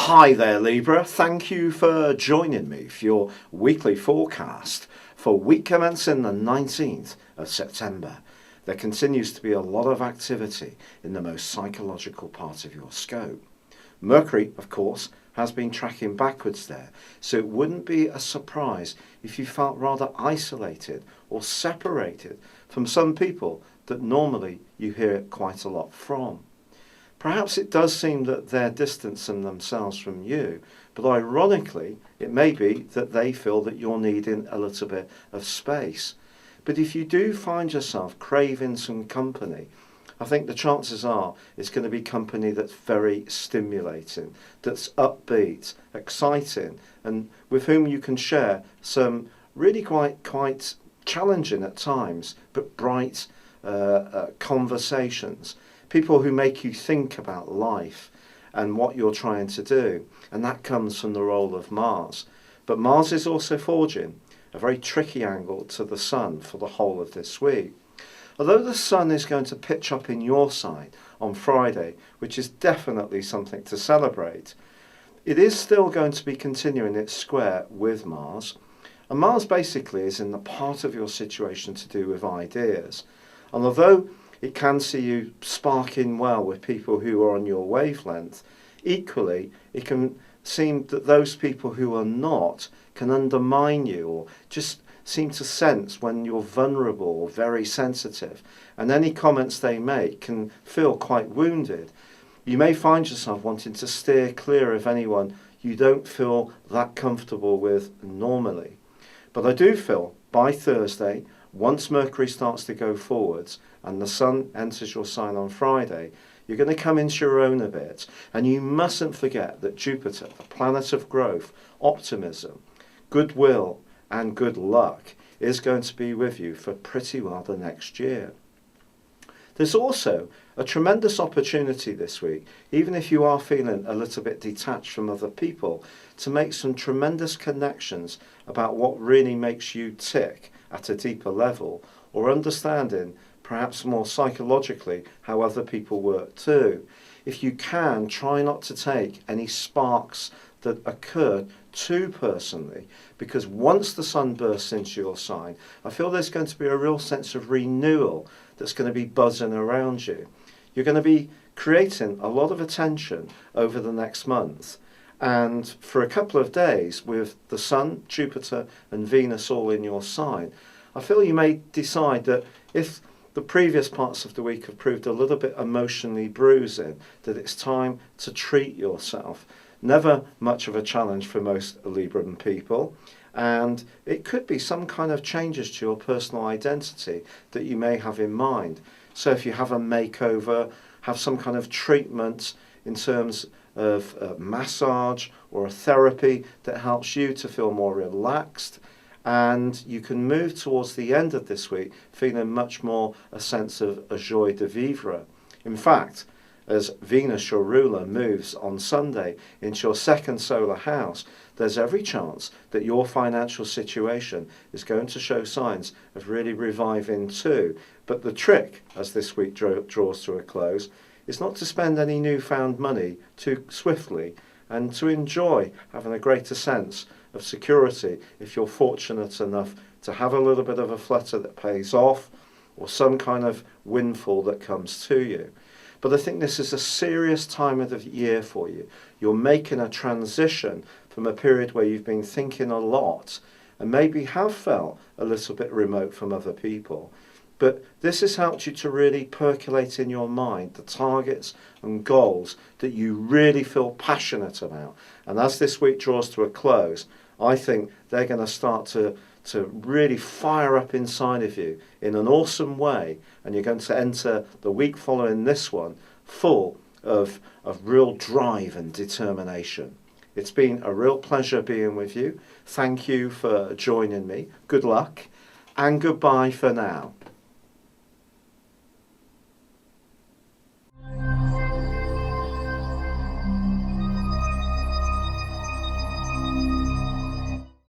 Hi there, Libra. Thank you for joining me for your weekly forecast for week commencing the 19th of September. There continues to be a lot of activity in the most psychological part of your scope. Mercury, of course, has been tracking backwards there, so it wouldn't be a surprise if you felt rather isolated or separated from some people that normally you hear quite a lot from. Perhaps it does seem that they're distancing themselves from you, but ironically, it may be that they feel that you're needing a little bit of space. But if you do find yourself craving some company, I think the chances are it's going to be company that's very stimulating, that's upbeat, exciting, and with whom you can share some really quite challenging at times, but bright conversations. People who make you think about life and what you're trying to do. And that comes from the role of Mars. But Mars is also forging a very tricky angle to the Sun for the whole of this week. Although the Sun is going to pitch up in your side on Friday, which is definitely something to celebrate, it is still going to be continuing its square with Mars. And Mars basically is in the part of your situation to do with ideas. And although it can see you sparking well with people who are on your wavelength, equally it can seem that those people who are not can undermine you or just seem to sense when you're vulnerable or very sensitive, and any comments they make can feel quite wounded. You may find yourself wanting to steer clear of anyone you don't feel that comfortable with normally. But I do feel by Thursday, once Mercury starts to go forwards and the Sun enters your sign on Friday, you're going to come into your own a bit. And you mustn't forget that Jupiter, the planet of growth, optimism, goodwill and good luck, is going to be with you for pretty well the next year. There's also a tremendous opportunity this week, even if you are feeling a little bit detached from other people, to make some tremendous connections about what really makes you tick at a deeper level, or understanding perhaps more psychologically how other people work too. If you can, try not to take any sparks that occurred too personally, because once the Sun bursts into your sign, I feel there's going to be a real sense of renewal that's going to be buzzing around you. You're going to be creating a lot of attention over the next month. And for a couple of days, with the Sun, Jupiter and Venus all in your sign, I feel you may decide that if the previous parts of the week have proved a little bit emotionally bruising, that it's time to treat yourself. Never much of a challenge for most Libran people. And it could be some kind of changes to your personal identity that you may have in mind. So if you have a makeover, have some kind of treatment in terms of a massage or a therapy that helps you to feel more relaxed, and you can move towards the end of this week feeling much more a sense of a joie de vivre. In fact, as Venus, your ruler, moves on Sunday into your second solar house, there's every chance that your financial situation is going to show signs of really reviving too. But the trick, as this week draws to a close, is not to spend any newfound money too swiftly, and to enjoy having a greater sense of security if you're fortunate enough to have a little bit of a flutter that pays off, or some kind of windfall that comes to you. But I think this is a serious time of the year for you. You're making a transition from a period where you've been thinking a lot and maybe have felt a little bit remote from other people. But this has helped you to really percolate in your mind the targets and goals that you really feel passionate about. And as this week draws to a close, I think they're going to start to really fire up inside of you in an awesome way. And you're going to enter the week following this one full of real drive and determination. It's been a real pleasure being with you. Thank you for joining me. Good luck and goodbye for now.